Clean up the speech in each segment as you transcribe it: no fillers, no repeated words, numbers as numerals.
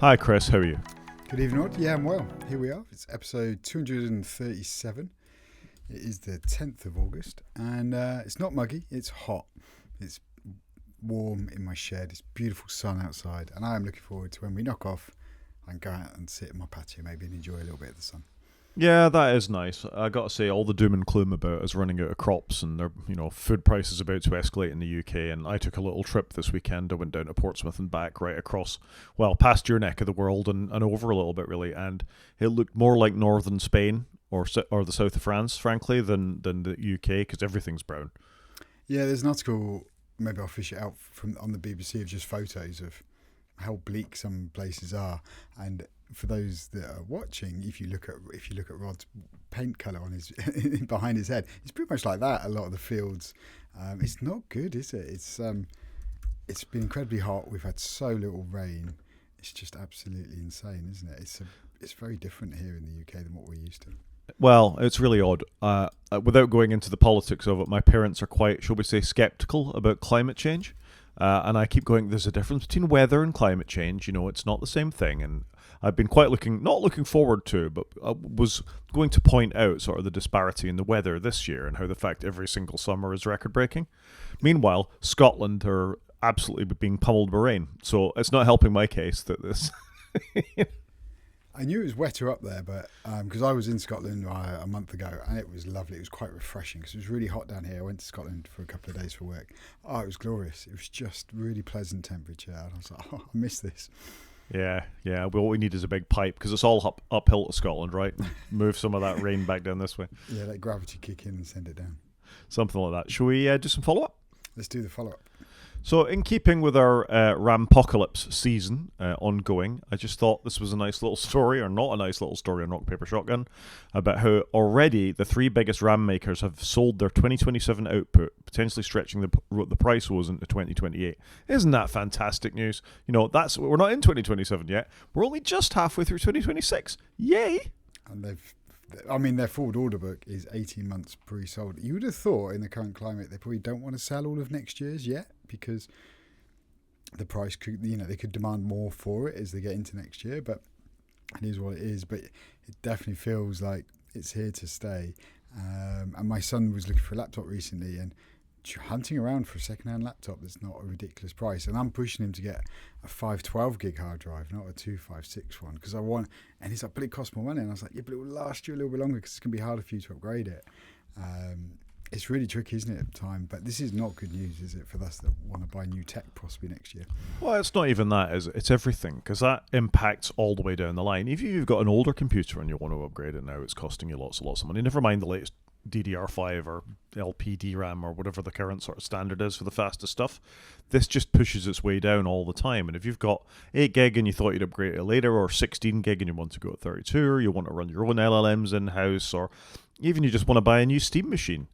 Hi Chris, how are you? Good evening, Rod. Yeah, I'm well. Here we are. It's episode 237. It is the 10th of August, and it's not muggy, it's hot. It's warm in my shed. It's beautiful sun outside, and I am looking forward to when we knock off and go out and sit in my patio maybe and enjoy a little bit of the sun. Yeah, that is nice. I got to say, all the doom and gloom about us running out of crops and their, food prices about to escalate in the UK. And I took a little trip this weekend. I went down to Portsmouth and back, right across, well, past your neck of the world and over a little bit really. And it looked more like northern Spain or the south of France, frankly, than the UK because everything's brown. Yeah, there's an article. Maybe I'll fish it out from on the BBC of just photos of how bleak some places are. And for those that are watching, if you look at Rod's paint colour on his behind his head, it's pretty much like that. A lot of the fields, it's not good, is it? It's been incredibly hot. We've had so little rain. It's just absolutely insane, isn't it? It's very different here in the UK than what we're used to. Well, it's really odd. Without going into the politics of it, my parents are quite, shall we say, sceptical about climate change. And I keep going, there's a difference between weather and climate change. It's not the same thing. And I've been not looking forward to, but I was going to point out sort of the disparity in the weather this year and how the fact every single summer is record breaking. Meanwhile, Scotland are absolutely being pummeled by rain. So it's not helping my case that this... I knew it was wetter up there, but because I was in Scotland a month ago, and it was lovely. It was quite refreshing because it was really hot down here. I went to Scotland for a couple of days for work. Oh, it was glorious. It was just really pleasant temperature. And I was like, oh, I miss this. Yeah. Well, what we need is a big pipe because it's all uphill to Scotland, right? Move some of that rain back down this way. Yeah, let gravity kick in and send it down. Something like that. Shall we do some follow-up? Let's do the follow-up. So, in keeping with our Rampocalypse season ongoing, I just thought this was a nice little story, or not a nice little story on Rock, Paper, Shotgun, about how already the three biggest RAM makers have sold their 2027 output, potentially stretching the price was into 2028. Isn't that fantastic news? We're not in 2027 yet. We're only just halfway through 2026. Yay! And their forward order book is 18 months pre-sold. You would have thought in the current climate they probably don't want to sell all of next year's yet because the price could, they could demand more for it as they get into next year, but it is what it is. But it definitely feels like it's here to stay. And my son was looking for a laptop recently and hunting around for a second-hand laptop that's not a ridiculous price, and I'm pushing him to get a 512 gig hard drive, not a 256 one, because I want. And he's like, but it costs more money, and I was like, yeah, but it will last you a little bit longer because it's going to be harder for you to upgrade it. It's really tricky, isn't it, at the time? But this is not good news, is it, for us that want to buy new tech possibly next year? Well, it's not even that, is it? It's everything, because that impacts all the way down the line. If you've got an older computer and you want to upgrade it now, it's costing you lots and lots of money. Never mind the latest DDR5 or LPDRAM or whatever the current sort of standard is for the fastest stuff. This just pushes its way down all the time. And if you've got 8 gig and you thought you'd upgrade it later, or 16 gig and you want to go to 32, or you want to run your own LLMs in-house, or even you just want to buy a new Steam machine,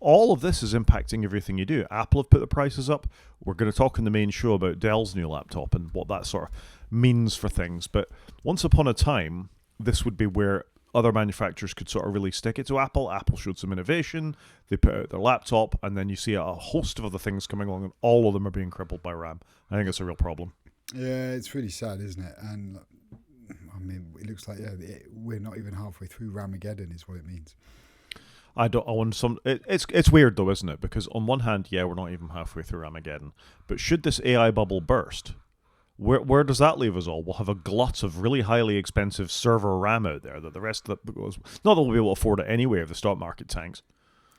all of this is impacting everything you do. Apple have put the prices up. We're going to talk in the main show about Dell's new laptop and what that sort of means for things. But once upon a time, this would be where other manufacturers could sort of really stick it to Apple. Apple showed some innovation. They put out their laptop, and then you see a host of other things coming along, and all of them are being crippled by RAM. I think it's a real problem. Yeah, it's really sad, isn't it? And I mean, it looks like we're not even halfway through Ramageddon, is what it means. It's weird though, isn't it? Because on one hand, yeah, we're not even halfway through Ramageddon. But should this AI bubble burst, where does that leave us all? We'll have a glut of really highly expensive server RAM out there that the rest of it goes. Not that we'll be able to afford it anyway if the stock market tanks.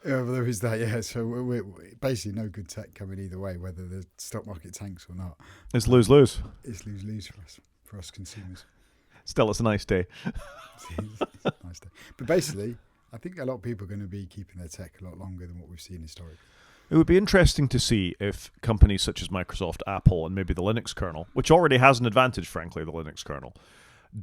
Yeah, well, there is that, yeah. So we're basically no good tech coming either way, whether the stock market tanks or not. It's lose-lose. It's lose-lose for us consumers. Still, it's a nice day. It's a nice day. But basically, I think a lot of people are going to be keeping their tech a lot longer than what we've seen historically. It would be interesting to see if companies such as Microsoft, Apple, and maybe the Linux kernel, which already has an advantage, frankly, the Linux kernel,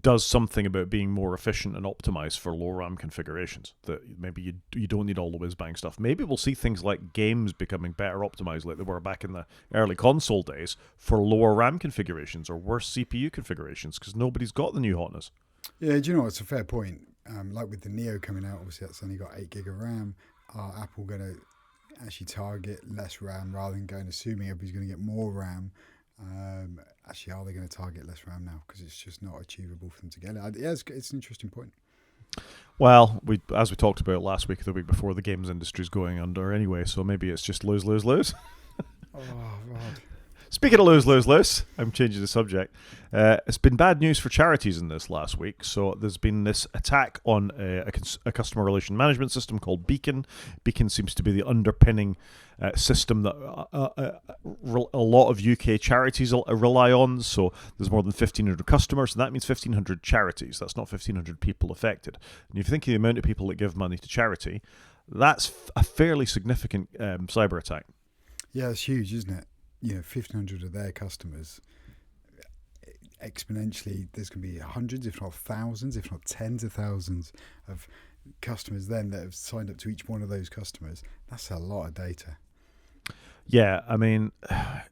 does something about being more efficient and optimized for low RAM configurations. That maybe you don't need all the whiz-bang stuff. Maybe we'll see things like games becoming better optimized like they were back in the early console days for lower RAM configurations or worse CPU configurations because nobody's got the new hotness. Yeah, do you know, it's a fair point. Like with the Neo coming out, obviously that's only got 8 gig of RAM. Are Apple going to actually target less RAM rather than assuming everybody's going to get more RAM? Actually, are they going to target less RAM now? Because it's just not achievable for them to get it. Yeah, it's an interesting point. Well, as we talked about last week or the week before, the games industry's going under anyway, so maybe it's just lose, lose, lose. Oh, God. Speaking of lose, lose, lose, I'm changing the subject. It's been bad news for charities in this last week. So there's been this attack on a customer relation management system called Beacon. Beacon seems to be the underpinning system that a lot of UK charities rely on. So there's more than 1,500 customers, and that means 1,500 charities. That's not 1,500 people affected. And if you think of the amount of people that give money to charity, that's a fairly significant cyber attack. Yeah, it's huge, isn't it? 1,500 of their customers, exponentially, there's going to be hundreds, if not thousands, if not tens of thousands of customers then that have signed up to each one of those customers. That's a lot of data. Yeah, I mean,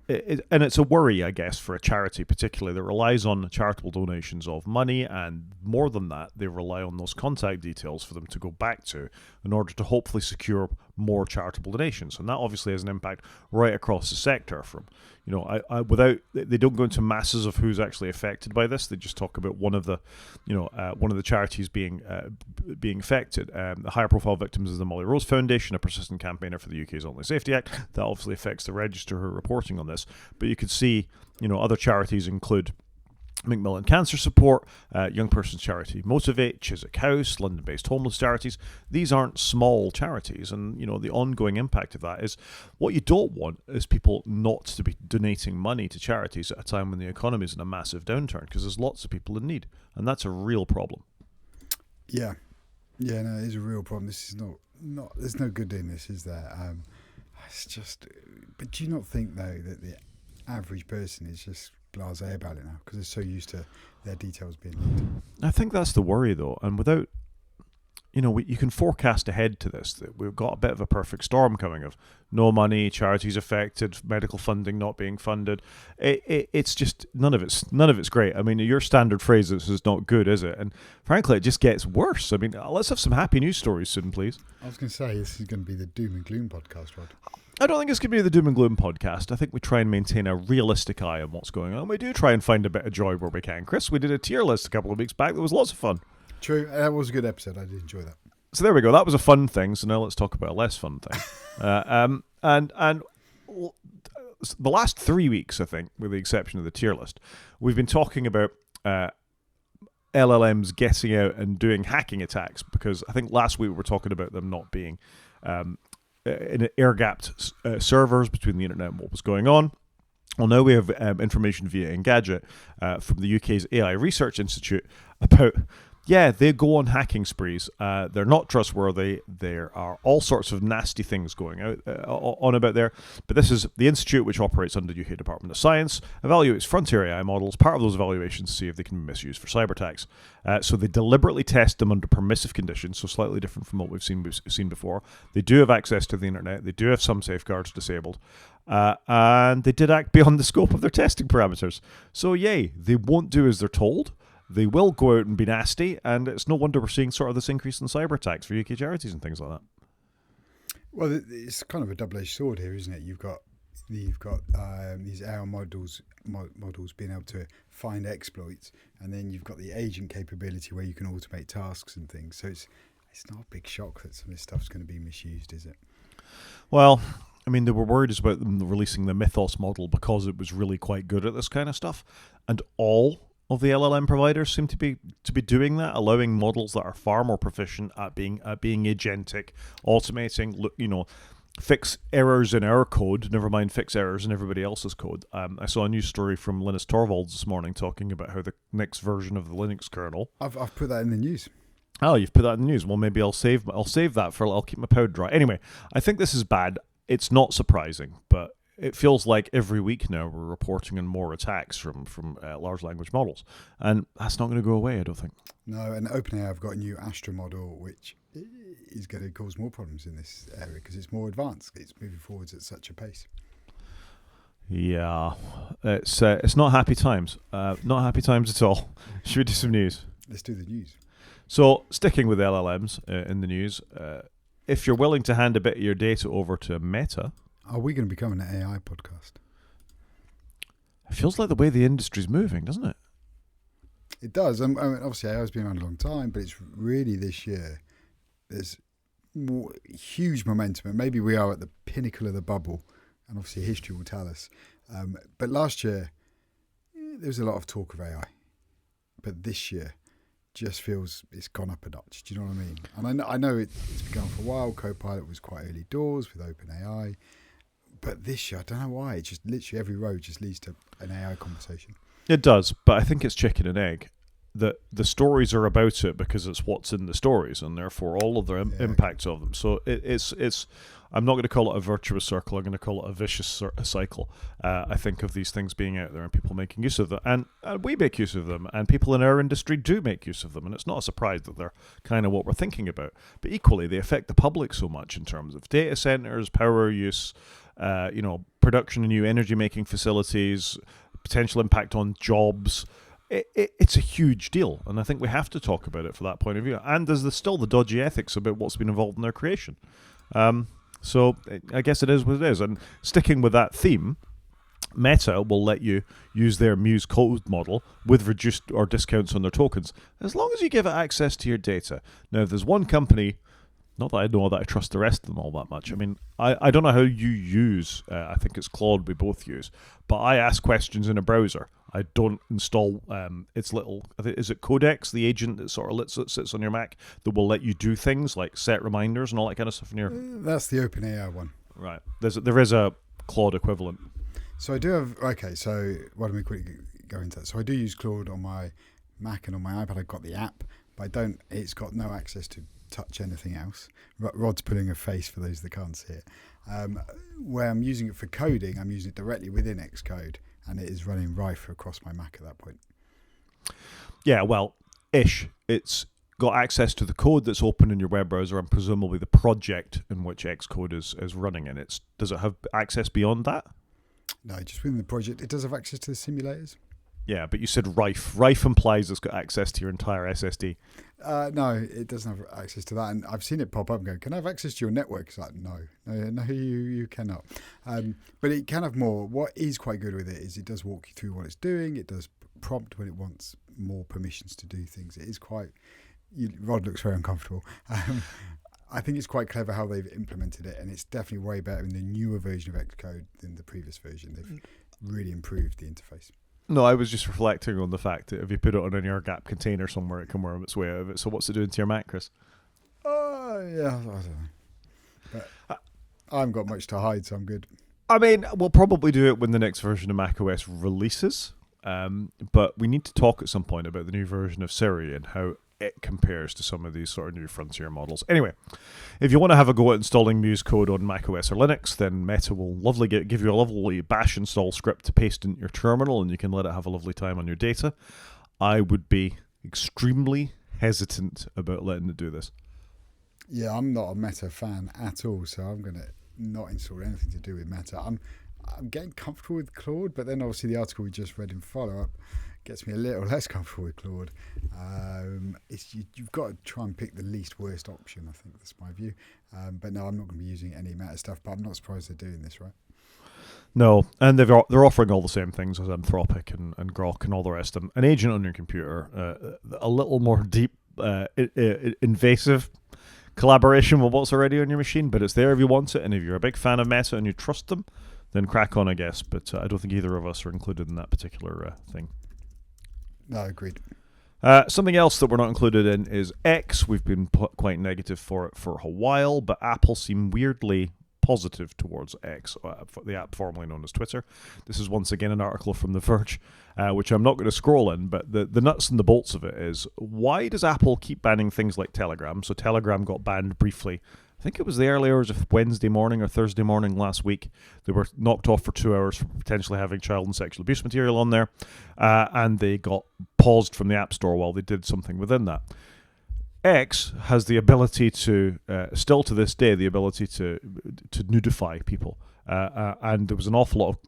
and it's a worry, I guess, for a charity particularly that relies on charitable donations of money, and more than that, they rely on those contact details for them to go back to in order to hopefully secure more charitable donations. And that obviously has an impact right across the sector. From, they don't go into masses of who's actually affected by this. They just talk about one of the charities being affected. The higher profile victims is the Molly Rose Foundation, a persistent campaigner for the UK's Online Safety Act. That obviously affects the register who are reporting on this. But you could see, other charities include Macmillan Cancer Support, Young Persons Charity Motivate, Chiswick House, London-based homeless charities. These aren't small charities, and the ongoing impact of that is what you don't want is people not to be donating money to charities at a time when the economy is in a massive downturn, because there's lots of people in need, and that's a real problem. Yeah, no, it is a real problem. This is not. There's no good in this, is there? It's just. But do you not think though that the average person is just blasé about it now because they're so used to their details being leaked? I think that's the worry, though, and without, you can forecast ahead to this, that we've got a bit of a perfect storm coming of no money, charities affected, medical funding not being funded. It's just none of it's great. I mean, your standard phrase is not good, is it? And frankly, it just gets worse. I mean, let's have some happy news stories soon, please. I was going to say this is going to be the doom and gloom podcast, Rod. I don't think it's going to be the doom and gloom podcast. I think we try and maintain a realistic eye on what's going on. We do try and find a bit of joy where we can. Chris, we did a tier list a couple of weeks back. That was lots of fun. True. That was a good episode. I did enjoy that. So there we go. That was a fun thing. So now let's talk about a less fun thing. And the last 3 weeks, I think, with the exception of the tier list, we've been talking about LLMs getting out and doing hacking attacks, because I think last week we were talking about them not being in air-gapped servers between the internet and what was going on. Well, now we have information via Engadget from the UK's AI Research Institute about, they go on hacking sprees. They're not trustworthy. There are all sorts of nasty things going on about there. But this is the institute, which operates under the UK Department of Science, evaluates frontier AI models. Part of those evaluations to see if they can be misused for cyber attacks. So they deliberately test them under permissive conditions, so slightly different from what we've seen before. They do have access to the internet. They do have some safeguards disabled. And they did act beyond the scope of their testing parameters. So yay, they won't do as they're told. They will go out and be nasty, and it's no wonder we're seeing sort of this increase in cyber attacks for UK charities and things like that. Well, it's kind of a double-edged sword here, isn't it? You've got these AI models being able to find exploits, and then you've got the agent capability where you can automate tasks and things. So it's not a big shock that some of this stuff's going to be misused, is it? Well, I mean, they were worried about them releasing the Mythos model because it was really quite good at this kind of stuff, and all of the LLM providers seem to be doing that, allowing models that are far more proficient at being agentic, automating, fix errors in our code, never mind fix errors in everybody else's code. I saw a news story from Linus Torvalds this morning talking about how the next version of the Linux kernel. I've put that in the news. Oh, you've put that in the news. Well, maybe I'll save that for. I'll keep my powder dry. Anyway, I think this is bad. It's not surprising, but it feels like every week now we're reporting on more attacks from large language models, and that's not going to go away, I don't think. No, and OpenAI have got a new Astra model, which is going to cause more problems in this area because it's more advanced. It's moving forwards at such a pace. Yeah, it's not happy times. Not happy times at all. Should we do some news? Let's do the news. So, sticking with LLMs in the news, if you're willing to hand a bit of your data over to Meta. Are we going to become an AI podcast? It feels like the way the industry's moving, doesn't it? It does. I mean, obviously, AI has been around a long time, but it's really this year. There's huge momentum, and maybe we are at the pinnacle of the bubble, and obviously history will tell us. But last year, there was a lot of talk of AI, but this year just feels it's gone up a notch. Do you know what I mean? And I know it's been going for a while. Copilot was quite early doors with OpenAI, but this year, I don't know why, it just literally every road just leads to an AI conversation. It does, but I think it's chicken and egg. The stories are about it because it's what's in the stories, and therefore all of the impacts of them. So it's. I'm not going to call it a virtuous circle. I'm going to call it a vicious cycle. I think of these things being out there and people making use of them, and we make use of them, and people in our industry do make use of them, and it's not a surprise that they're kind of what we're thinking about. But equally, they affect the public so much in terms of data centers, power use, production of new energy-making facilities, potential impact on jobs. It's a huge deal, and I think we have to talk about it from that point of view. And there's still the dodgy ethics about what's been involved in their creation. So I guess it is what it is. And sticking with that theme, Meta will let you use their Muse code model with reduced or discounts on their tokens, as long as you give it access to your data. Now, if there's one company, not that I know that I trust the rest of them all that much. I mean, I don't know how you use, I think it's Claude we both use, but I ask questions in a browser. I don't install its little, is it Codex, the agent that sort of sits on your Mac that will let you do things like set reminders and all that kind of stuff in your... That's the OpenAI one. Right. There is a Claude equivalent. So I do have, okay, so why don't we quickly go into that? So I do use Claude on my Mac and on my iPad. I've got the app, but it's got no access to touch anything else. Rod's putting a face for those that can't see it. Where I'm using it for coding, I'm using it directly within Xcode, and it is running Rife across my Mac at that point. Yeah, well, it's got access to the code that's open in your web browser and presumably the project in which Xcode is running in. Does it have access beyond that? No, just within the project. It does have access to the simulators. Yeah, but you said Rife. Rife implies it's got access to your entire SSD. No, it doesn't have access to that. And I've seen it pop up and go, can I have access to your network? It's like, no, you cannot. But it can have more. What is quite good with it is it does walk you through what it's doing. It does prompt when it wants more permissions to do things. It is quite... Rod looks very uncomfortable. I think it's quite clever how they've implemented it, and it's definitely way better in the newer version of Xcode than the previous version. They've really improved the interface. No, I was just reflecting on the fact that if you put it on an air gap container somewhere, it can worm its way out of it. So what's it doing to your Mac, Chris? Yeah, I don't know. But I haven't got much to hide, so I'm good. I mean, we'll probably do it when the next version of macOS releases. But we need to talk at some point about the new version of Siri and how it compares to some of these sort of new frontier models. Anyway, if you want to have a go at installing Muse code on macOS or Linux, then Meta will give you a lovely bash install script to paste into your terminal, and you can let it have a lovely time on your data. I would be extremely hesitant about letting it do this. Yeah, I'm not a Meta fan at all, so I'm going to not install anything to do with Meta. I'm getting comfortable with Claude, but then obviously the article we just read in follow-up gets me a little less comfortable with Claude. You've got to try and pick the least worst option, I think that's my view. But no, I'm not going to be using any Meta stuff, but I'm not surprised they're doing this, right? No, and they're offering all the same things as Anthropic and Grok and all the rest. An agent on your computer, a little more deep, invasive collaboration with what's already on your machine, but it's there if you want it, and if you're a big fan of Meta and you trust them, then crack on, I guess. But I don't think either of us are included in that particular thing. No, agreed. Something else that we're not included in is X. We've been quite negative for it for a while, but Apple seem weirdly positive towards X, the app formerly known as Twitter. This is once again an article from The Verge, which I'm not going to scroll in, but the nuts and the bolts of it is, why does Apple keep banning things like Telegram? So Telegram got banned briefly. I think it was the early hours of Wednesday morning or Thursday morning last week. They were knocked off for 2 hours for potentially having child and sexual abuse material on there, and they got paused from the App Store while they did something within that. X has the ability to, still to this day, the ability to nudify people. And there was an awful lot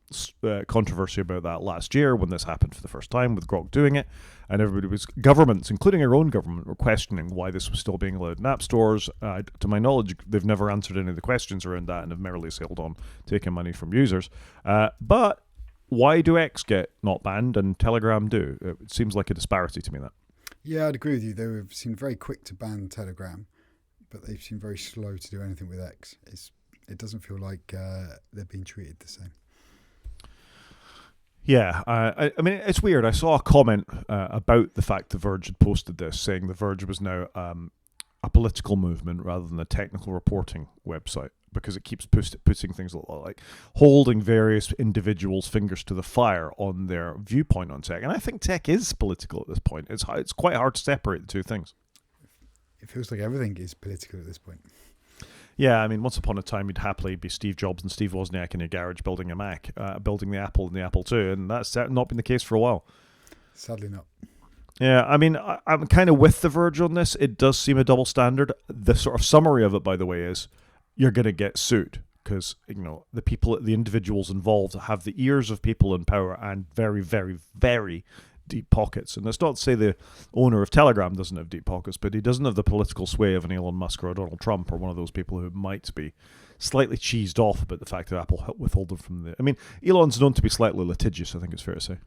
of controversy about that last year when this happened for the first time with Grok doing it. And governments, including our own government, were questioning why this was still being allowed in app stores. To my knowledge, they've never answered any of the questions around that and have merely sailed on taking money from users. But why do X get not banned and Telegram do? It seems like a disparity to me, that. Yeah, I'd agree with you. They seem very quick to ban Telegram, but they've seemed very slow to do anything with X. It doesn't feel like they're being treated the same. Yeah, I mean, it's weird. I saw a comment about the fact The Verge had posted this, saying The Verge was now a political movement rather than a technical reporting website, because it keeps putting things like holding various individuals' fingers to the fire on their viewpoint on tech. And I think tech is political at this point. It's quite hard to separate the two things. It feels like everything is political at this point. Yeah, I mean, once upon a time, you'd happily be Steve Jobs and Steve Wozniak in your garage building a Mac, building the Apple and the Apple II, and that's not been the case for a while. Sadly not. Yeah, I mean, I'm kind of with The Verge on this. It does seem a double standard. The sort of summary of it, by the way, is you're going to get sued because, the individuals involved have the ears of people in power and very, very, very deep pockets. And that's not to say the owner of Telegram doesn't have deep pockets, but he doesn't have the political sway of an Elon Musk or a Donald Trump or one of those people who might be slightly cheesed off about the fact that Apple withhold them from the... I mean, Elon's known to be slightly litigious, I think it's fair to say.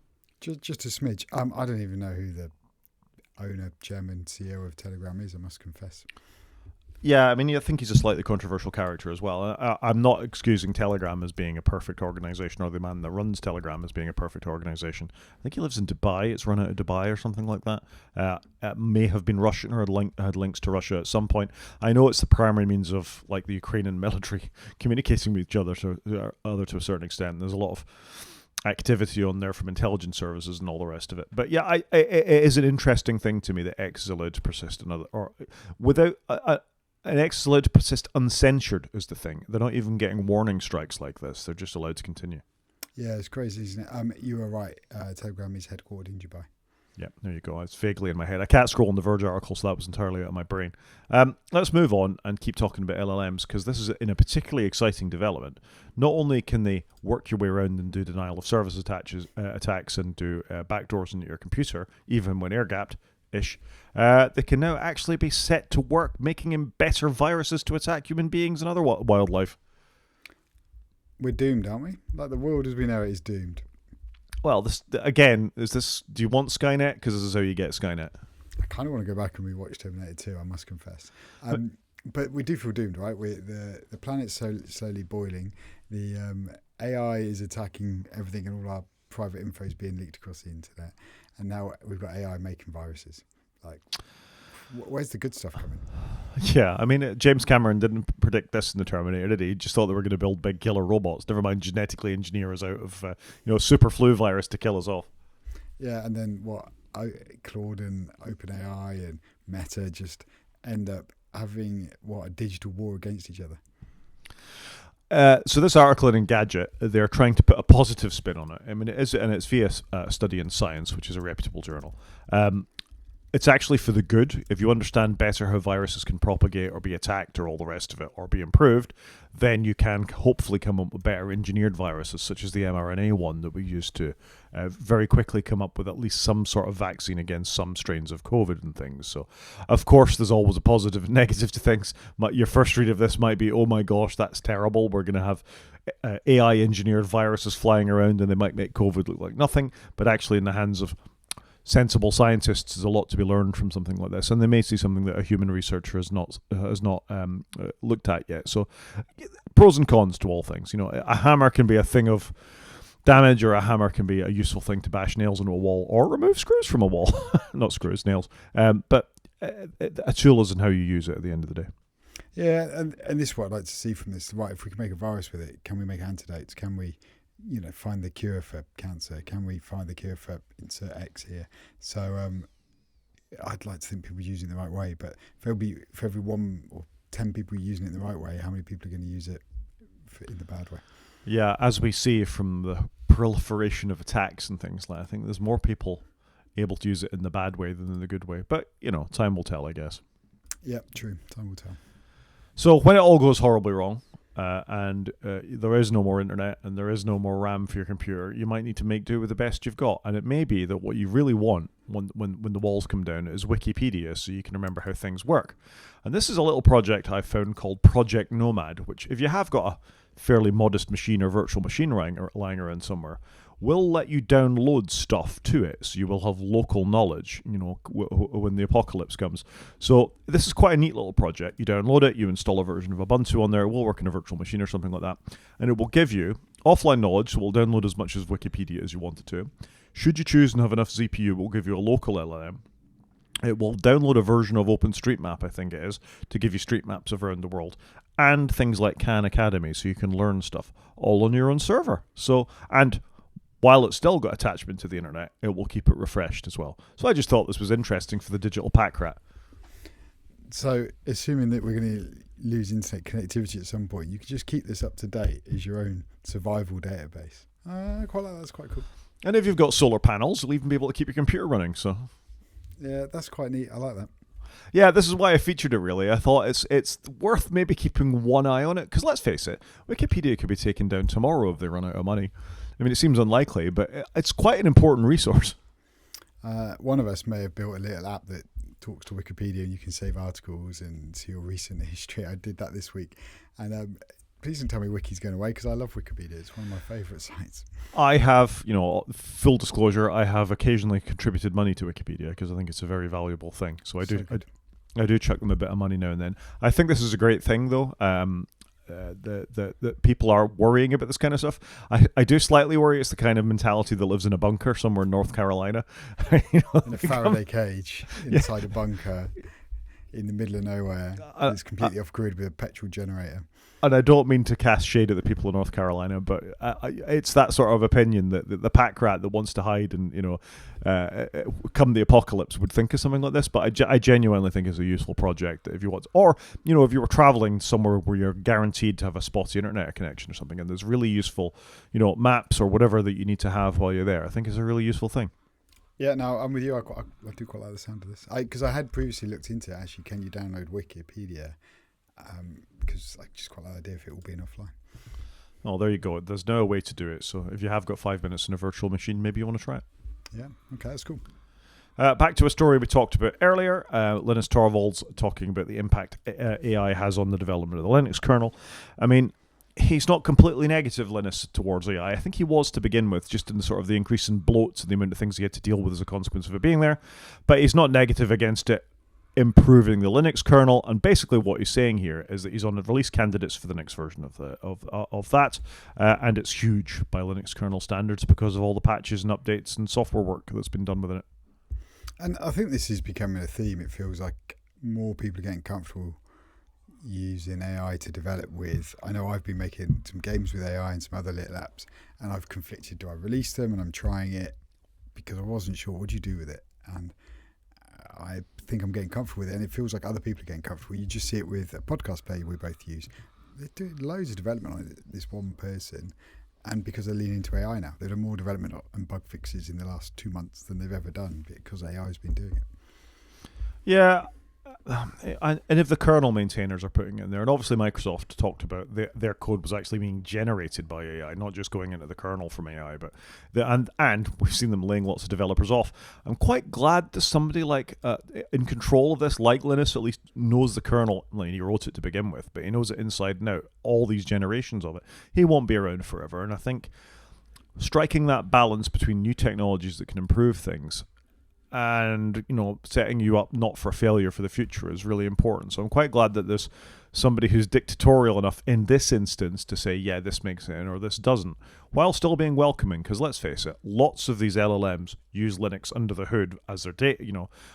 Just a smidge. I don't even know who the owner, chairman, CEO of Telegram is, I must confess. Yeah, I mean, I think he's a slightly controversial character as well. I'm not excusing Telegram as being a perfect organization, or the man that runs Telegram as being a perfect organization. I think he lives in Dubai. It's run out of Dubai or something like that. It may have been Russian or had links to Russia at some point. I know it's the primary means of like the Ukrainian military communicating with each other to a certain extent. There's a lot of activity on there from intelligence services and all the rest of it. But yeah, it is an interesting thing to me that X is allowed to persist without... An X is allowed to persist uncensored is the thing. They're not even getting warning strikes like this. They're just allowed to continue. Yeah, it's crazy, isn't it? You were right. Telegram is headquartered in Dubai. Yeah, there you go. It's vaguely in my head. I can't scroll on the Verge article, so that was entirely out of my brain. Let's move on and keep talking about LLMs, because this is in a particularly exciting development. Not only can they work your way around and do denial of service attacks and do backdoors into your computer, even when air-gapped, they can now actually be set to work making him better viruses to attack human beings and other wildlife. We're doomed, aren't we? Like, the world as we know it is doomed. Well, do you want Skynet? Because this is how you get Skynet. I kind of want to go back and rewatch Terminator 2, I must confess. But we do feel doomed, right? The planet's slowly boiling. The AI is attacking everything, and all our private info is being leaked across the internet. And now we've got AI making viruses. Like, where's the good stuff coming? Yeah, I mean, James Cameron didn't predict this in the Terminator, did he? He just thought they were going to build big killer robots. Never mind genetically engineer us out of, super flu virus to kill us off. Yeah, and then Claude and OpenAI and Meta just end up having, a digital war against each other. So this article in Engadget, they're trying to put a positive spin on it. I mean, it's via Study in Science, which is a reputable journal. It's actually for the good. If you understand better how viruses can propagate or be attacked or all the rest of it, or be improved, then you can hopefully come up with better engineered viruses, such as the mRNA one that we used to very quickly come up with at least some sort of vaccine against some strains of COVID and things. So, of course, there's always a positive and negative to things. Your first read of this might be, oh my gosh, that's terrible. We're going to have AI engineered viruses flying around and they might make COVID look like nothing. But actually, in the hands of sensible scientists, there's a lot to be learned from something like this, and they may see something that a human researcher has not looked at yet. So, pros and cons to all things. A hammer can be a thing of damage, or a hammer can be a useful thing to bash nails into a wall or remove screws from a wall. Not screws, nails. But a tool is in how you use it at the end of the day. Yeah, and this is what I'd like to see from this. Right, if we can make a virus with it, can we make antidotes? Can we find the cure for cancer? Can we find the cure for insert X here? So I'd like to think people are using it the right way, but for every 1 or 10 people using it the right way, how many people are going to use it in the bad way? Yeah, as we see from the proliferation of attacks and things like that, I think there's more people able to use it in the bad way than in the good way. But, time will tell, I guess. Yeah, true. Time will tell. So when it all goes horribly wrong, and there is no more internet and there is no more RAM for your computer, you might need to make do with the best you've got. And it may be that what you really want when the walls come down is Wikipedia, so you can remember how things work. And this is a little project I found called Project Nomad, which if you have got a fairly modest machine or virtual machine lying around somewhere, will let you download stuff to it, so you will have local knowledge, when the apocalypse comes. So this is quite a neat little project. You download it, you install a version of Ubuntu on there, it will work in a virtual machine or something like that, and it will give you offline knowledge, so it will download as much as Wikipedia as you want it to. Should you choose and have enough CPU, it will give you a local LLM. It will download a version of OpenStreetMap, I think it is, to give you street maps of around the world, and things like Khan Academy, so you can learn stuff all on your own server. So, and while it's still got attachment to the internet, it will keep it refreshed as well. So I just thought this was interesting for the digital pack rat. So, assuming that we're going to lose internet connectivity at some point, you can just keep this up to date as your own survival database. I quite like that. That's quite cool. And if you've got solar panels, you'll even be able to keep your computer running. So, yeah, that's quite neat. I like that. Yeah, this is why I featured it, really. I thought it's worth maybe keeping one eye on it, because let's face it, Wikipedia could be taken down tomorrow if they run out of money. I mean, it seems unlikely, but it's quite an important resource. One of us may have built a little app that talks to Wikipedia, and you can save articles and see your recent history. I did that this week. And please don't tell me Wiki's going away, because I love Wikipedia. It's one of my favourite sites. I have, full disclosure, I have occasionally contributed money to Wikipedia because I think it's a very valuable thing. So I do chuck them a bit of money now and then. I think this is a great thing, though. That people are worrying about this kind of stuff. I do slightly worry it's the kind of mentality that lives in a bunker somewhere in North Carolina. In a Faraday cage inside a bunker in the middle of nowhere. It's completely off-grid with a petrol generator. And I don't mean to cast shade at the people of North Carolina, but it's that sort of opinion that the pack rat that wants to hide and, come the apocalypse would think of something like this. But I genuinely think it's a useful project if you want. Or, if you were traveling somewhere where you're guaranteed to have a spotty internet connection or something, and there's really useful, maps or whatever that you need to have while you're there, I think it's a really useful thing. Yeah, no, I'm with you. I do quite like the sound of this. Because I had previously looked into it, actually, can you download Wikipedia? Because I just quite like the idea if it will be offline. Oh, there you go. There's no way to do it. So if you have got 5 minutes in a virtual machine, maybe you want to try it. Yeah, okay, that's cool. Back to a story we talked about earlier. Linus Torvalds talking about the impact AI has on the development of the Linux kernel. I mean, he's not completely negative, Linus, towards AI. I think he was to begin with, just in sort of the increase in bloats and the amount of things he had to deal with as a consequence of it being there. But he's not negative against it improving the Linux kernel, and basically what he's saying here is that he's on the release candidates for the next version of that, and it's huge by Linux kernel standards because of all the patches and updates and software work that's been done within it. And I think this is becoming a theme. It feels like more people are getting comfortable using AI to develop with. I know I've been making some games with AI and some other little apps, and I've conflicted, do I release them? And I'm trying it because I wasn't sure, what do you do with it? And I think I'm getting comfortable with it, and it feels like other people are getting comfortable. You just see it with a podcast player we both use. They're doing loads of development on it, this one person, and because they're leaning into AI now, they've done more development and bug fixes in the last 2 months than they've ever done because AI has been doing it. Yeah. And if the kernel maintainers are putting it in there, and obviously Microsoft talked about their code was actually being generated by AI, not just going into the kernel from AI, but and we've seen them laying lots of developers off. I'm quite glad that somebody like in control of this, like Linus, at least knows the kernel. Well, he wrote it to begin with, but he knows it inside and out. All these generations of it, he won't be around forever. And I think striking that balance between new technologies that can improve things and setting you up not for failure for the future is really important. So I'm quite glad that there's somebody who's dictatorial enough in this instance to say, yeah, this makes sense or this doesn't, while still being welcoming. Because let's face it, lots of these LLMs use Linux under the hood as their data,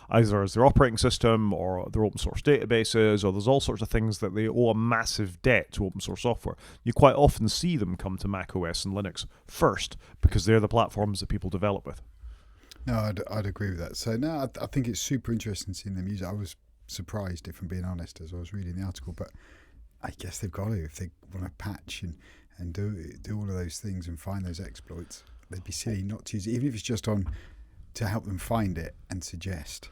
either as their operating system or their open source databases, or there's all sorts of things that they owe a massive debt to open source software. You quite often see them come to Mac OS and Linux first because they're the platforms that people develop with. No, I'd agree with that. So no, I think it's super interesting seeing them use it. I was surprised, if I'm being honest, as I was reading the article, but I guess they've got to, if they want to patch and do all of those things and find those exploits. They'd be silly not to use it, even if it's just on to help them find it and suggest,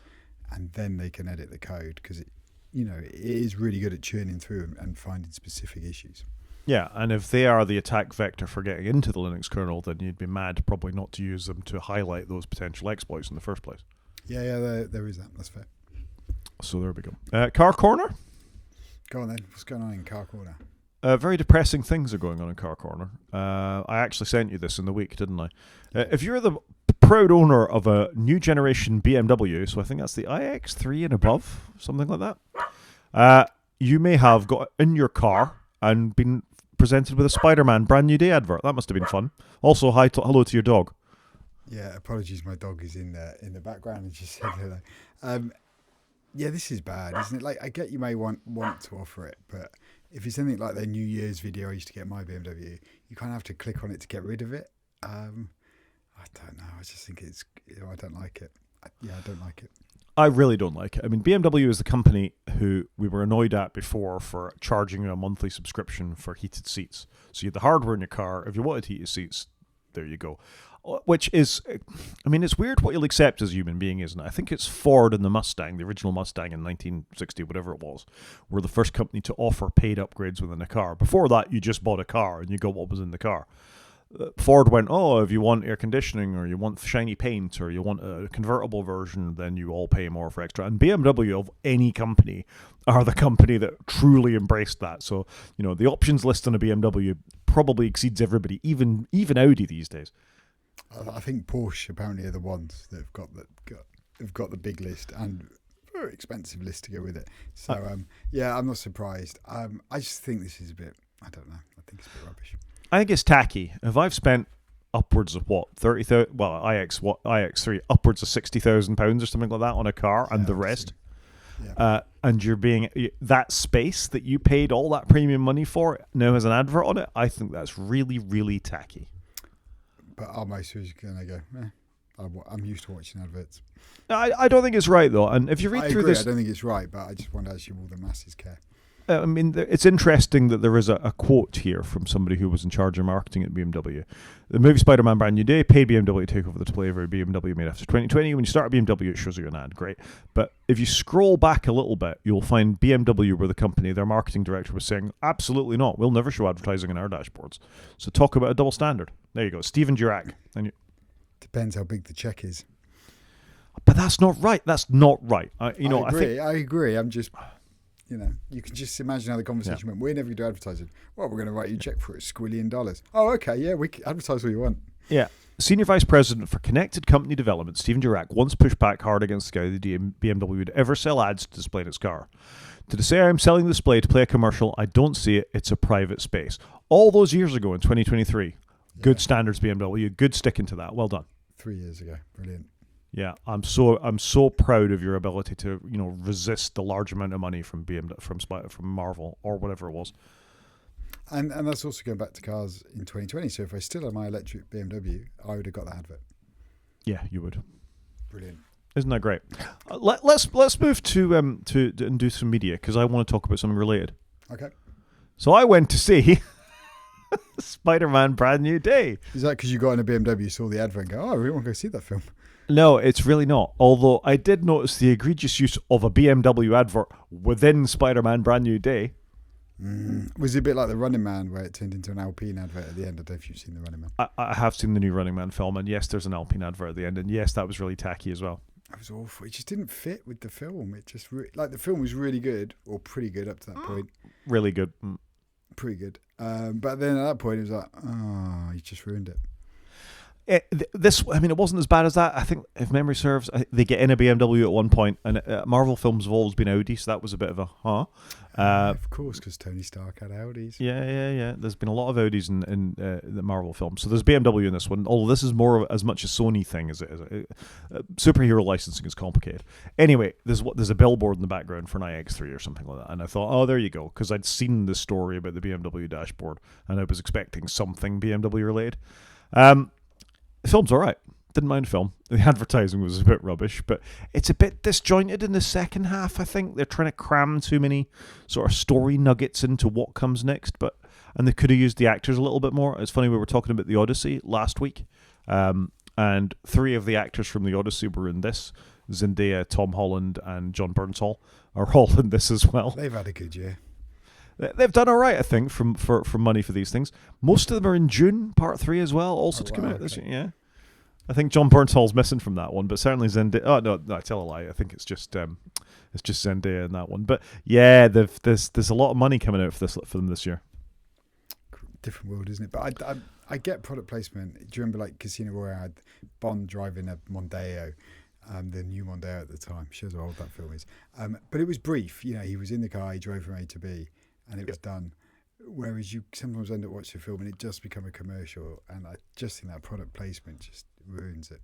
and then they can edit the code, because it is really good at churning through and finding specific issues. Yeah, and if they are the attack vector for getting into the Linux kernel, then you'd be mad probably not to use them to highlight those potential exploits in the first place. Yeah, there is that. That's fair. So there we go. Car Corner? Go on then. What's going on in Car Corner? very depressing things are going on in Car Corner. I actually sent you this in the week, didn't I? If you're the proud owner of a new generation BMW, so I think that's the iX3 and above, something like that, you may have got in your car and been presented with a Spider-Man Brand New Day advert. That must have been fun. Also, hello to your dog. Yeah, apologies, my dog is in the background and just said hello. Yeah, this is bad, isn't it? Like, I get you may want to offer it, but if it's anything like their New Year's video I used to get my BMW, you kind of have to click on it to get rid of it. I don't know. I just think I don't like it. I don't like it. I really don't like it. I mean, BMW is the company who we were annoyed at before for charging you a monthly subscription for heated seats. So you had the hardware in your car. If you wanted heated seats, there you go. Which is, I mean, it's weird what you'll accept as a human being, isn't it? I think it's Ford and the Mustang, the original Mustang in 1960, whatever it was, were the first company to offer paid upgrades within a car. Before that, you just bought a car and you got what was in the car. Ford went, if you want air conditioning or you want shiny paint or you want a convertible version, then you all pay more for extra. And BMW, of any company, are the company that truly embraced that. So, the options list on a BMW probably exceeds everybody, even Audi these days. I think Porsche apparently are the ones that have got the big list and very expensive list to go with it. So I'm not surprised. I just think this is a bit. I don't know. I think it's a bit rubbish. I think it's tacky. If I've spent upwards of iX3 upwards of £60,000 or something like that on a car and the rest, and you're being that space that you paid all that premium money for now has an advert on it, I think that's really, really tacky. But almost who's going to go, I'm used to watching adverts. I don't think it's right, though. And if you read through this... I don't think it's right, but I just wonder actually will the masses care. I mean, it's interesting that there is a quote here from somebody who was in charge of marketing at BMW. The movie Spider-Man Brand New Day paid BMW to take over the display of every BMW made after 2020. When you start a BMW, it shows you an ad. Great. But if you scroll back a little bit, you'll find BMW were the company, their marketing director was saying, absolutely not. We'll never show advertising on our dashboards. So talk about a double standard. There you go. Stephen Durack. Depends how big the check is. But that's not right. That's not right. I agree. I'm just... you can just imagine how the conversation went. We never do advertising. Well, we're going to write you a check for $1 squillion. Oh, okay, yeah, we can advertise what you want. Yeah. Senior Vice President for Connected Company Development, Stephen Durack, once pushed back hard against the guy that BMW would ever sell ads to display in its car. To say I'm selling the display to play a commercial, I don't see it. It's a private space. All those years ago in 2023, good standards BMW, good sticking to that. Well done. 3 years ago, brilliant. Yeah, I'm so proud of your ability to resist the large amount of money from from Marvel or whatever it was. And that's also going back to cars in 2020. So if I still had my electric BMW, I would have got that advert. Yeah, you would. Brilliant. Isn't that great? Let's move to and do some media because I want to talk about something related. Okay. So I went to see Spider-Man Brand New Day. Is that because you got in a BMW, saw the advert and go, I really want to go see that film? No, it's really not. Although I did notice the egregious use of a BMW advert within Spider-Man Brand New Day. Was it a bit like the Running Man where it turned into an Alpine advert at the end? I don't know if you've seen the Running Man. I have seen the new Running Man film, and yes, there's an Alpine advert at the end, and yes, that was really tacky as well. It was awful. It just didn't fit with the film. It just the film was really good, or pretty good up to that point. Really good. Pretty good. But then at that point, it was like, oh, you just ruined it. It wasn't as bad as that. I think, if memory serves, they get in a BMW at one point, and Marvel films have always been Audi, so that was a bit of a of course, because Tony Stark had Audis. Yeah. There's been a lot of Audis in the Marvel films, so there's BMW in this one. Although this is more as much a Sony thing as it is. Superhero licensing is complicated. Anyway, there's a billboard in the background for an iX3 or something like that, and I thought, oh, there you go, because I'd seen this story about the BMW dashboard, and I was expecting something BMW related. The film's all right. Didn't mind the film. The advertising was a bit rubbish, but it's a bit disjointed in the second half, I think. They're trying to cram too many sort of story nuggets into what comes next, and they could have used the actors a little bit more. It's funny, we were talking about The Odyssey last week, and 3 of the actors from The Odyssey were in this. Zendaya, Tom Holland, and John Bernthal are all in this as well. They've had a good year. They've done all right, I think, for money for these things. Most of them are in June, part 3 as well, also to come out this year. Yeah, I think John Bernthal's missing from that one, but certainly Zendaya. Oh no, I tell a lie. I think it's just Zendaya in that one. But yeah, there's a lot of money coming out for them this year. different world, isn't it? But I get product placement. Do you remember like Casino Royale had Bond driving a Mondeo, the new Mondeo at the time? Shows how old that film is. But it was brief. You know, he was in the car, he drove from A to B, and it was done. Whereas you sometimes end up watching a film and it just become a commercial, and I just think that product placement just ruins it.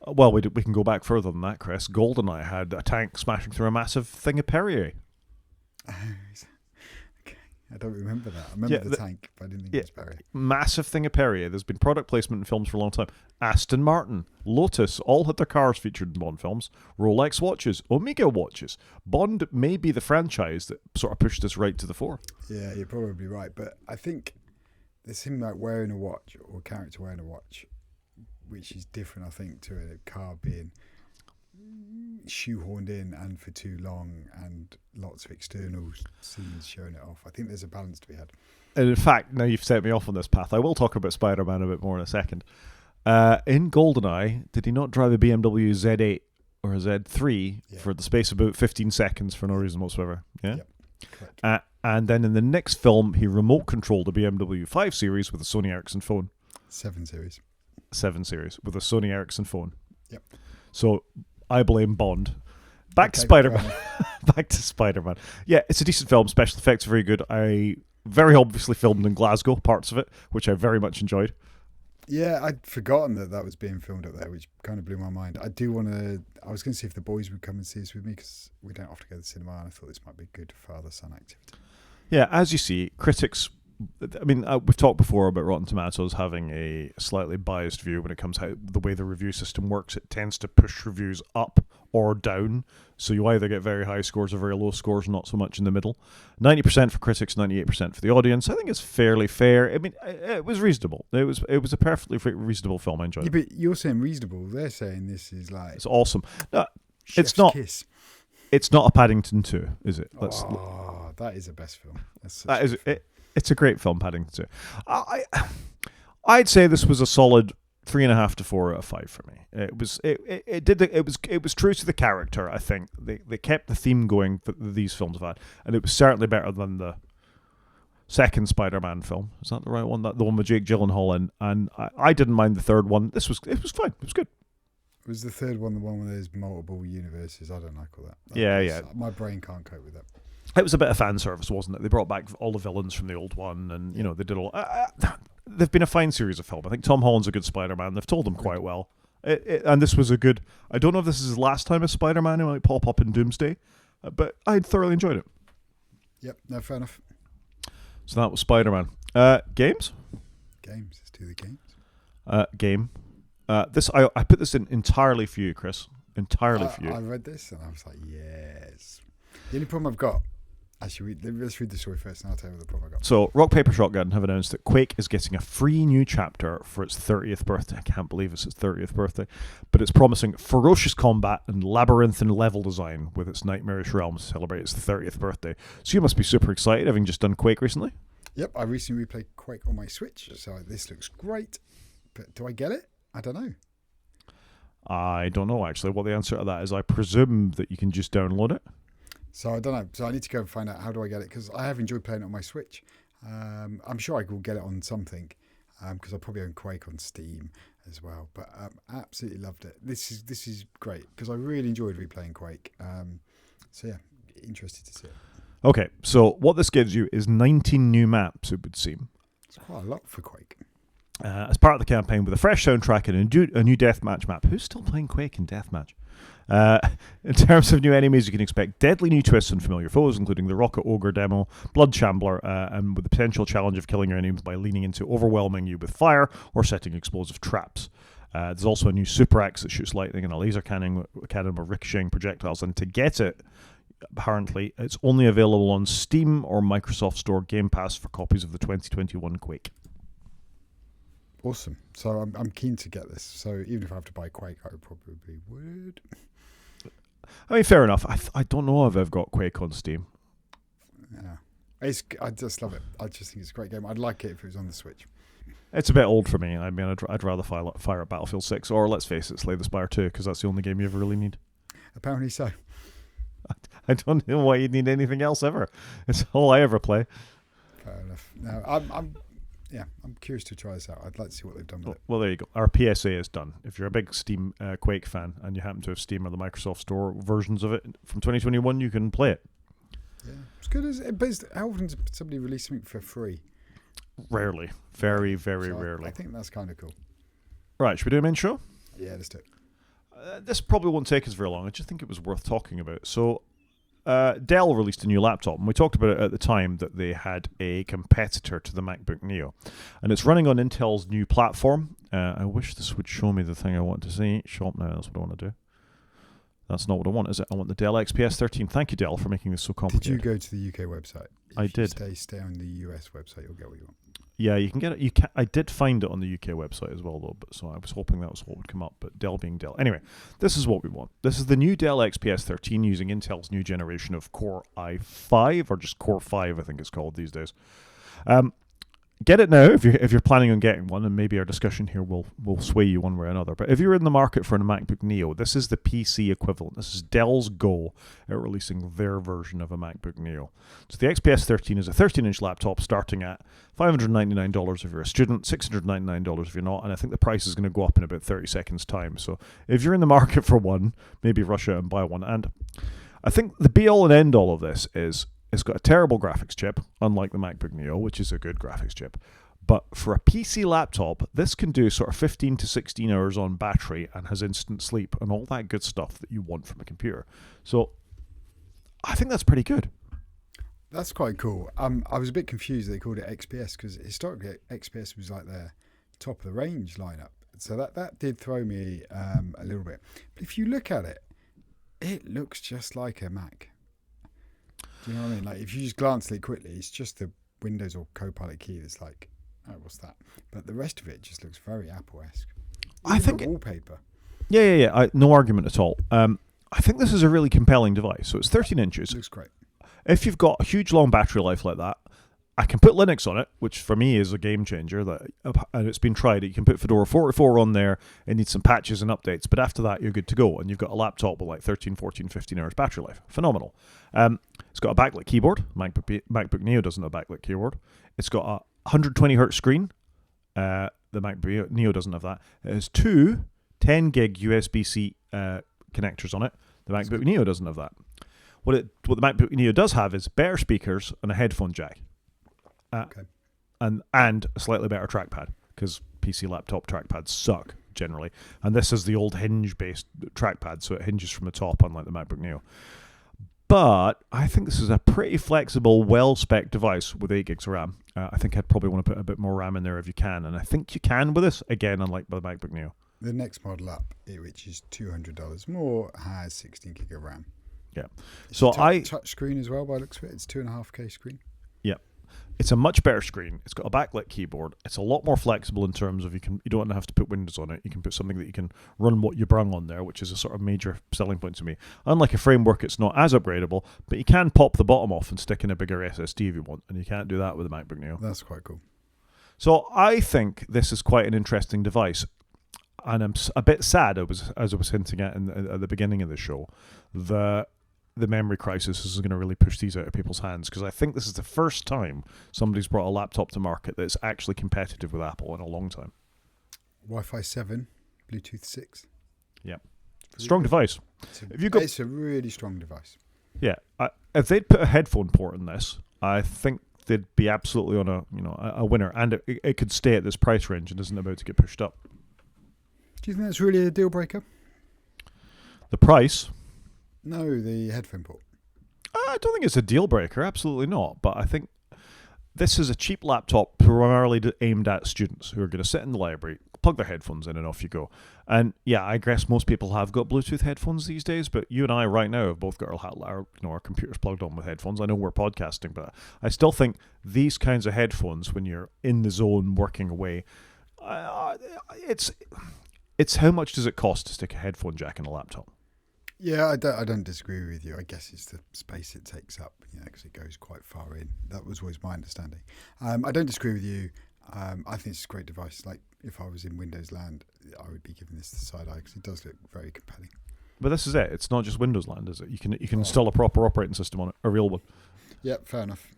Well, we can go back further than that, Chris. GoldenEye had a tank smashing through a massive thing of Perrier. Okay, I don't remember that. I remember the tank, but I didn't think it was Perrier. Massive thing of Perrier. There's been product placement in films for a long time. Aston Martin, Lotus, all had their cars featured in Bond films. Rolex watches, Omega watches. Bond may be the franchise that sort of pushed us right to the fore. Yeah, you're probably right. But I think there's him like wearing a watch, or a character wearing a watch, which is different, I think, to a car being shoehorned in and for too long, and lots of external scenes showing it off. I think there's a balance to be had. And in fact, now you've set me off on this path, I will talk about Spider-Man a bit more in a second. In GoldenEye, did he not drive a BMW Z8 or a Z3 for the space of about 15 seconds for no reason whatsoever? Yeah? Yep. Correct. And then in the next film, he remote controlled a BMW 5 Series with a Sony Ericsson phone. 7 Series with a Sony Ericsson phone. Yep. So I blame Bond. Back to Spider-Man. Yeah, it's a decent film. Special effects are very good. I very obviously filmed in Glasgow, parts of it, which I very much enjoyed. Yeah, I'd forgotten that was being filmed up there, which kind of blew my mind. I was going to see if the boys would come and see us with me, because we don't often go to the cinema, and I thought this might be good father-son activity. Yeah, as you see, critics... I mean, we've talked before about Rotten Tomatoes having a slightly biased view when it comes to the way the review system works. It tends to push reviews up or down, so you either get very high scores or very low scores, not so much in the middle. 90% for critics, 98% for the audience. I think it's fairly fair. I mean, it was reasonable. It was a perfectly reasonable film. I enjoyed it. But you're saying reasonable. They're saying this is like... It's awesome. No, Chef's kiss. It's not a Paddington 2, is it? That is the best film. It's a great film, Paddington 2. I'd say this was a solid 3.5 to 4 out of 5 for me. It was true to the character. I think they kept the theme going that these films have had, and it was certainly better than the second Spider-Man film. Is that the right one? The one with Jake Gyllenhaal in, and I didn't mind the third one. It was fine. It was good. Was the third one the one where there's multiple universes? I don't like all that. Yeah. My brain can't cope with that. It was a bit of fan service, wasn't it? They brought back all the villains from the old one, and they did all. They've been a fine series of film. I think Tom Holland's a good Spider-Man. They've told him quite well, and this was a good. I don't know if this is his last time as Spider-Man. He might pop up in Doomsday, but I thoroughly enjoyed it. Yep, no, fair enough. So that was Spider-Man. Games. Let's do the games. Game. I put this in entirely for you, Chris. Entirely for you. I read this and I was like, yes. The only problem I've got, actually, let's read the story first and I'll tell you what the problem I've got. So, Rock, Paper, Shotgun have announced that Quake is getting a free new chapter for its 30th birthday. I can't believe it's its 30th birthday. But it's promising ferocious combat and labyrinthine level design with its nightmarish realms to celebrate its 30th birthday. So you must be super excited, having just done Quake recently? Yep, I recently replayed Quake on my Switch, so this looks great. But do I get it? I don't know. I don't know, actually. What the answer to that is, I presume that you can just download it. So I don't know. So I need to go and find out how do I get it, because I have enjoyed playing it on my Switch. I'm sure I will get it on something, because I probably own Quake on Steam as well. But absolutely loved it. This is great because I really enjoyed replaying Quake. So yeah, interested to see it. Okay, so what this gives you is 19 new maps, it would seem. It's quite a lot for Quake. As part of the campaign, with a fresh soundtrack and a new deathmatch map. Who's still playing Quake in deathmatch? In terms of new enemies, you can expect deadly new twists and familiar foes, including the Rocket Ogre demo, Blood Shambler, and with the potential challenge of killing your enemies by leaning into overwhelming you with fire or setting explosive traps. There's also a new super axe that shoots lightning and a laser cannon with ricocheting projectiles. And to get it, apparently, it's only available on Steam or Microsoft Store Game Pass for copies of the 2021 Quake. Awesome. So I'm keen to get this. So even if I have to buy Quake, I probably would. I mean, fair enough. I don't know if I've got Quake on Steam. Yeah, I just love it. I just think it's a great game. I'd like it if it was on the Switch. It's a bit old for me. I mean, I'd rather fire up Battlefield 6 or, let's face it, Slay the Spire 2, because that's the only game you ever really need. Apparently so. I don't know why you'd need anything else ever. It's all I ever play. Fair enough. No, yeah, I'm curious to try this out. I'd like to see what they've done with it. Well, there you go. Our PSA is done. If you're a big Steam Quake fan and you happen to have Steam or the Microsoft Store versions of it from 2021, you can play it. Yeah, it's good as it. But how often does somebody release something for free? Rarely. Very, very So rarely. I think that's kind of cool. Right, should we do a main show? Yeah, let's do it. This probably won't take us very long. I just think it was worth talking about. So, Dell released a new laptop, and we talked about it at the time that they had a competitor to the MacBook Neo, and it's running on Intel's new platform. I wish this would show me the thing I want to see. Show up now. That's what I want to do. That's not what I want, is it? I want the Dell XPS 13. Thank you, Dell, for making this so complicated. Did you go to the UK website? I did. Stay on the US website. You'll get what you want. Yeah, you can get it. I did find it on the UK website as well, though. But so I was hoping that was what would come up. But Dell being Dell. Anyway, this is what we want. This is the new Dell XPS 13 using Intel's new generation of Core i5, or just Core 5, I think it's called these days. Get it now if you're planning on getting one, and maybe our discussion here will sway you one way or another. But if you're in the market for a MacBook Neo, this is the PC equivalent. This is Dell's go at releasing their version of a MacBook Neo. So the XPS 13 is a 13-inch laptop starting at $599 if you're a student, $699 if you're not, and I think the price is going to go up in about 30 seconds' time. So if you're in the market for one, maybe rush out and buy one. And I think the be-all and end-all of this is it's got a terrible graphics chip, unlike the MacBook Neo, which is a good graphics chip. But for a PC laptop, this can do sort of 15 to 16 hours on battery and has instant sleep and all that good stuff that you want from a computer. So I think that's pretty good. That's quite cool. I was a bit confused they called it XPS because historically XPS was like their top of the range lineup. So that did throw me a little bit. But if you look at it, it looks just like a Mac. Do you know what I mean? Like if you just glance at it quickly, it's just the Windows or Copilot key that's like, oh, what's that? But the rest of it just looks very Apple-esque. I think wallpaper. Yeah. No argument at all. I think this is a really compelling device. So it's 13 inches. It looks great. If you've got a huge long battery life like that, I can put Linux on it, which for me is a game changer. And it's been tried. You can put Fedora 44 on there. It needs some patches and updates. But after that, you're good to go. And you've got a laptop with like 13, 14, 15 hours battery life. Phenomenal. It's got a backlit keyboard. MacBook Neo doesn't have a backlit keyboard. It's got a 120 hertz screen. The MacBook Neo doesn't have that. It has two 10 gig USB-C connectors on it. The MacBook Neo doesn't have that. What the MacBook Neo does have is better speakers and a headphone jack. Okay. And a slightly better trackpad, because PC laptop trackpads suck generally. And this is the old hinge-based trackpad, so it hinges from the top, unlike the MacBook Neo. But I think this is a pretty flexible, well-spec device with 8 gigs of RAM. I think I'd probably want to put a bit more RAM in there if you can, and I think you can with this, again, unlike the MacBook Neo. The next model up, which is $200 more, has 16 gig of RAM. Yeah. It's So touch screen as well, by the looks of it. It's 2.5K screen. Yeah. It's a much better screen. It's got a backlit keyboard. It's a lot more flexible in terms of you don't have to put Windows on it. You can put something that you can run what you brung on there, which is a sort of major selling point to me. Unlike a framework, it's not as upgradable, but you can pop the bottom off and stick in a bigger SSD if you want, and you can't do that with the MacBook Neo. That's quite cool. So I think this is quite an interesting device, and I'm a bit sad, as I was hinting at at the beginning of the show, the memory crisis is going to really push these out of people's hands, because I think this is the first time somebody's brought a laptop to market that's actually competitive with Apple in a long time. Wi-Fi 7, Bluetooth 6. Yeah. Strong device. It's a really strong device. Yeah. If they'd put a headphone port in this, I think they'd be absolutely on a winner, and it could stay at this price range and isn't about to get pushed up. Do you think that's really a deal breaker? The price? No, the headphone port. I don't think it's a deal breaker, absolutely not. But I think this is a cheap laptop primarily aimed at students who are going to sit in the library, plug their headphones in, and off you go. And yeah, I guess most people have got Bluetooth headphones these days, but you and I right now have both got our computers plugged on with headphones. I know we're podcasting, but I still think these kinds of headphones, when you're in the zone working away, it's how much does it cost to stick a headphone jack in a laptop? Yeah, I don't disagree with you. I guess it's the space it takes up, because it goes quite far in. That was always my understanding. I don't disagree with you. I think it's a great device. Like, if I was in Windows land, I would be giving this the side eye because it does look very compelling. But this is it. It's not just Windows land, is it? You can install a proper operating system on it, a real one. Yeah, fair enough.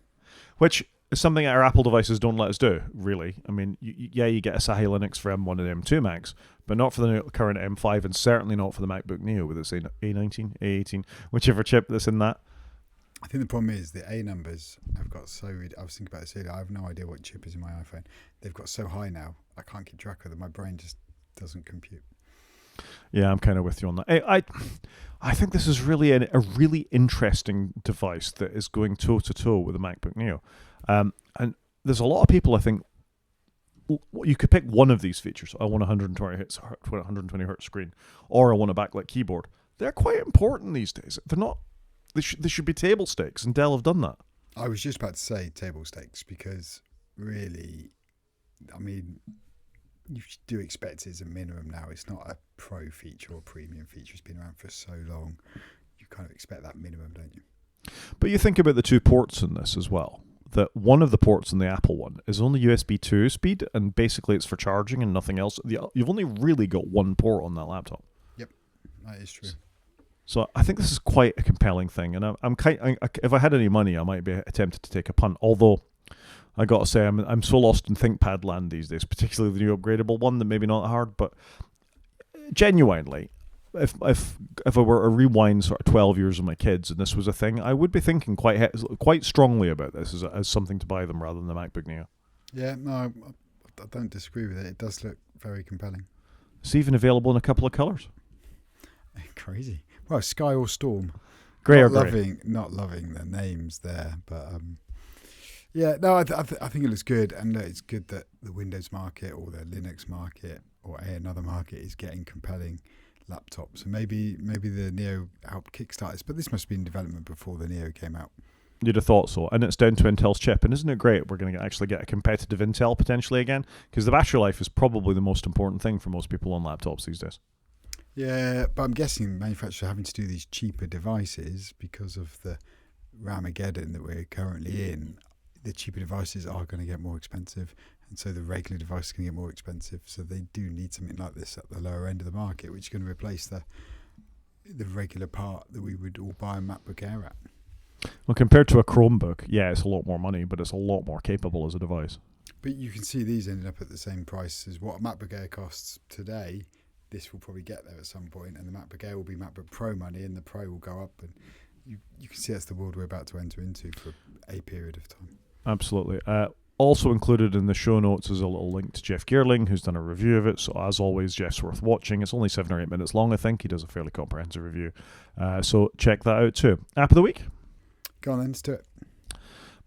Which It's something our Apple devices don't let us do, really. I mean, you get Asahi Linux for M1 and M2 Macs, but not for the current M5, and certainly not for the MacBook Neo with its A19, A18, whichever chip that's in that. I think the problem is the A numbers have got so... I was thinking about this earlier. I have no idea what chip is in my iPhone. They've got so high now, I can't keep track of them. My brain just doesn't compute. Yeah, I'm kind of with you on that. I think this is really a really interesting device that is going toe-to-toe with the MacBook Neo. And there's a lot of people, I think, you could pick one of these features. I want 120 hertz screen, or I want a backlit keyboard. They're quite important these days. They're not. They should be table stakes, and Dell have done that. I was just about to say table stakes because really, I mean, you do expect it as a minimum now. It's not a pro feature or premium feature. It's been around for so long. You kind of expect that minimum, don't you? But you think about the two ports in this as well. That one of the ports in the Apple one is only USB 2 speed, and basically it's for charging and nothing else. You've only really got one port on that laptop. Yep, that is true. So I think this is quite a compelling thing, and if I had any money, I might be tempted to take a punt. Although I got to say, I'm so lost in ThinkPad land these days, particularly the new upgradable one that maybe not hard, but genuinely, if I were to rewind sort of 12 years of my kids and this was a thing, I would be thinking quite strongly about this as something to buy them rather than the MacBook Neo. Yeah, no, I don't disagree with it. It does look very compelling. It's even available in a couple of colours. Crazy. Well, Sky or Storm. Grey or grey. Not loving the names there, but yeah, no, I think it looks good, and it's good that the Windows market or the Linux market or another market is getting compelling laptops. And maybe the Neo helped kickstart this, but this must have been in development before the Neo came out. You'd have thought so, and it's down to Intel's chip. And isn't it great? We're going to actually get a competitive Intel potentially again, because the battery life is probably the most important thing for most people on laptops these days. Yeah, but I'm guessing manufacturers are having to do these cheaper devices because of the Ramageddon that we're currently in. The cheaper devices are going to get more expensive, and so the regular device is going to get more expensive. So they do need something like this at the lower end of the market, which is going to replace the regular part that we would all buy a MacBook Air at. Well, compared to a Chromebook, yeah, it's a lot more money, but it's a lot more capable as a device. But you can see these ended up at the same price as what a MacBook Air costs today. This will probably get there at some point, and the MacBook Air will be MacBook Pro money, and the Pro will go up, and you can see that's the world we're about to enter into for a period of time. Absolutely. Also included in the show notes is a little link to Jeff Geerling, who's done a review of it. So as always, Jeff's worth watching. It's only 7 or 8 minutes long, I think. He does a fairly comprehensive review. So check that out too. App of the week? Go on then, let's do it.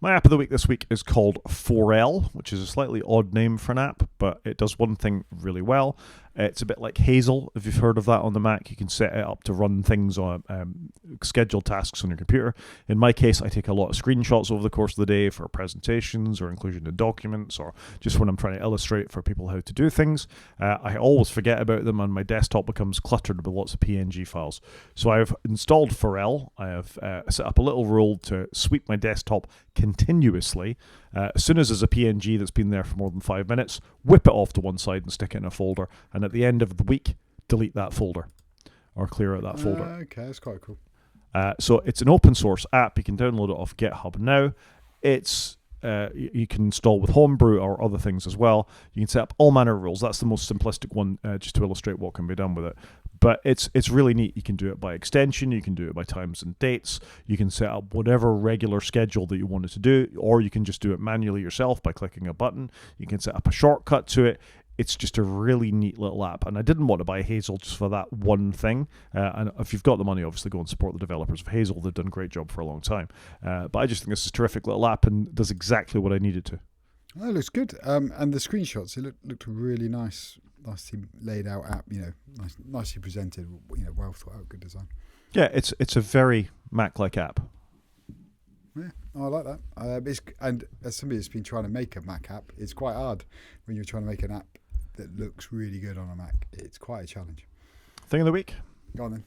My app of the week this week is called 4L, which is a slightly odd name for an app, but it does one thing really well. It's a bit like Hazel, if you've heard of that on the Mac. You can set it up to run things on scheduled tasks on your computer. In my case, I take a lot of screenshots over the course of the day for presentations or inclusion in documents, or just when I'm trying to illustrate for people how to do things. I always forget about them, and my desktop becomes cluttered with lots of PNG files. So I've installed 4L. I have set up a little rule to sweep my desktop continuously. As soon as there's a PNG that's been there for more than 5 minutes, whip it off to one side and stick it in a folder. And at the end of the week, delete that folder or clear out that folder. Okay, that's quite cool. So it's an open source app. You can download it off GitHub now. It's you can install with Homebrew or other things as well. You can set up all manner of rules. That's the most simplistic one, just to illustrate what can be done with it. But it's really neat. You can do it by extension. You can do it by times and dates. You can set up whatever regular schedule that you wanted to do, or you can just do it manually yourself by clicking a button. You can set up a shortcut to it. It's just a really neat little app. And I didn't want to buy Hazel just for that one thing. And if you've got the money, obviously go and support the developers of Hazel. They've done a great job for a long time. But I just think this is a terrific little app and does exactly what I needed to. Oh, it looks good. And the screenshots, it looked really nice. Nicely laid out app, nicely presented, well thought out, good design. Yeah, it's a very Mac-like app. Yeah, I like that. And as somebody that's been trying to make a Mac app, it's quite hard when you're trying to make an app that looks really good on a Mac. It's quite a challenge. Thing of the week? Go on then.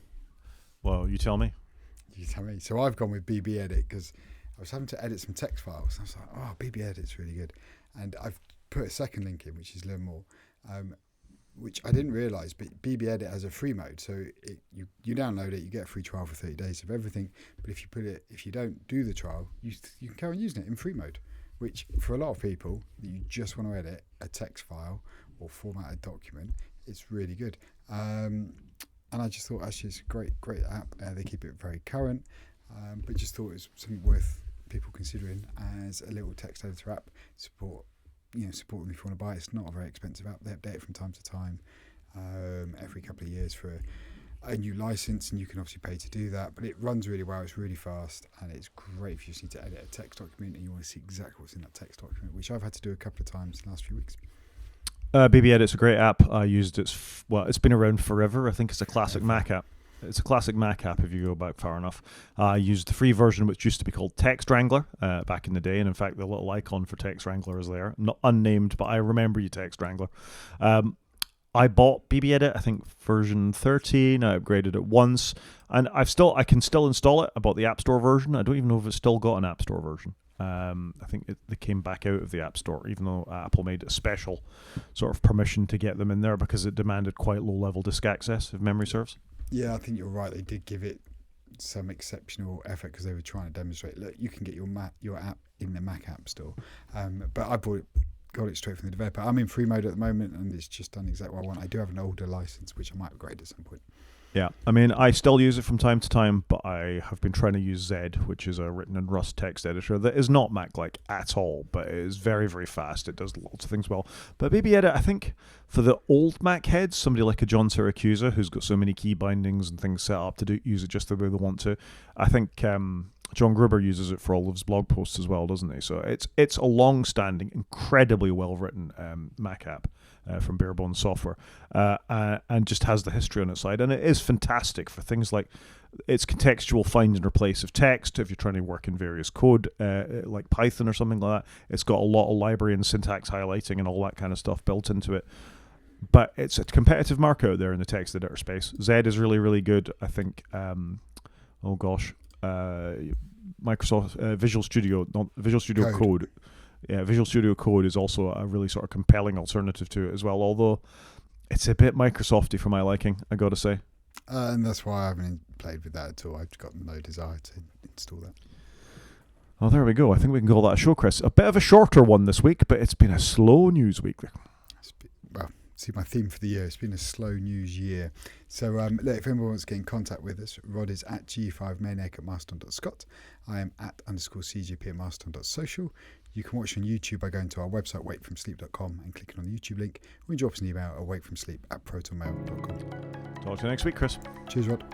Well, you tell me. You tell me. So I've gone with BB Edit because I was having to edit some text files. I was like, oh, BB Edit's really good. And I've put a second link in, which is Learn More. Which I didn't realise, but BB Edit has a free mode, so you download it, you get a free trial for 30 days of everything. But if you don't do the trial, you can carry on using it in free mode, which for a lot of people, you just want to edit a text file or format a document, it's really good. And I just thought actually it's a great app. They keep it very current, but just thought it was something worth people considering as a little text editor app. Support them if you want to buy it. It's not a very expensive app. They update it from time to time, every couple of years for a new license, and you can obviously pay to do that, but it runs really well. It's really fast, and it's great if you just need to edit a text document and you want to see exactly what's in that text document, which I've had to do a couple of times in the last few weeks. BB Edit's a great app. I used it. It's been around forever. I think it's a classic Mac app. It's a classic Mac app if you go back far enough. I used the free version, which used to be called Text Wrangler back in the day, and in fact the little icon for Text Wrangler is there. Not unnamed, but I remember you, Text Wrangler. I bought BB Edit, I think version 13. I upgraded it once, and I can still install it. I bought the App Store version. I don't even know if it's still got an App Store version. I think they came back out of the App Store, even though Apple made a special sort of permission to get them in there because it demanded quite low-level disk access, if memory serves. Yeah, I think you're right. They did give it some exceptional effort because they were trying to demonstrate, look, you can get your app in the Mac App Store. But I got it straight from the developer. I'm in free mode at the moment, and it's just done exactly what I want. I do have an older license, which I might upgrade at some point. Yeah, I mean, I still use it from time to time, but I have been trying to use Zed, which is a written in Rust text editor that is not Mac-like at all, but it is very, very fast. It does lots of things well. But BB Edit, I think, for the old Mac heads, somebody like a John Siracusa, who's got so many key bindings and things set up to use it just the way they want to, I think John Gruber uses it for all of his blog posts as well, doesn't he? So it's a long-standing, incredibly well-written Mac app from Barebones Software, and just has the history on its side. And it is fantastic for things like its contextual find and replace of text if you're trying to work in various code, like Python or something like that. It's got a lot of library and syntax highlighting and all that kind of stuff built into it. But it's a competitive market out there in the text editor space. Zed is really, really good. I think, Microsoft Visual Studio, not Visual Studio Code. Yeah, Visual Studio Code is also a really sort of compelling alternative to it as well, although it's a bit Microsofty for my liking, I got to say. And that's why I haven't played with that at all. I've got no desire to install that. Oh, there we go. I think we can call that a show, Chris. A bit of a shorter one this week, but it's been a slow news week. Well, see my theme for the year. It's been a slow news year. So if anyone wants to get in contact with us, Rod is at g5maniac@mastodon.scot. I am at _cgp at mastodon.social. You can watch on YouTube by going to our website, wakefromsleep.com, and clicking on the YouTube link. Or you can drop us an email at wakefromsleep@protonmail.com. Talk to you next week, Chris. Cheers, Rod.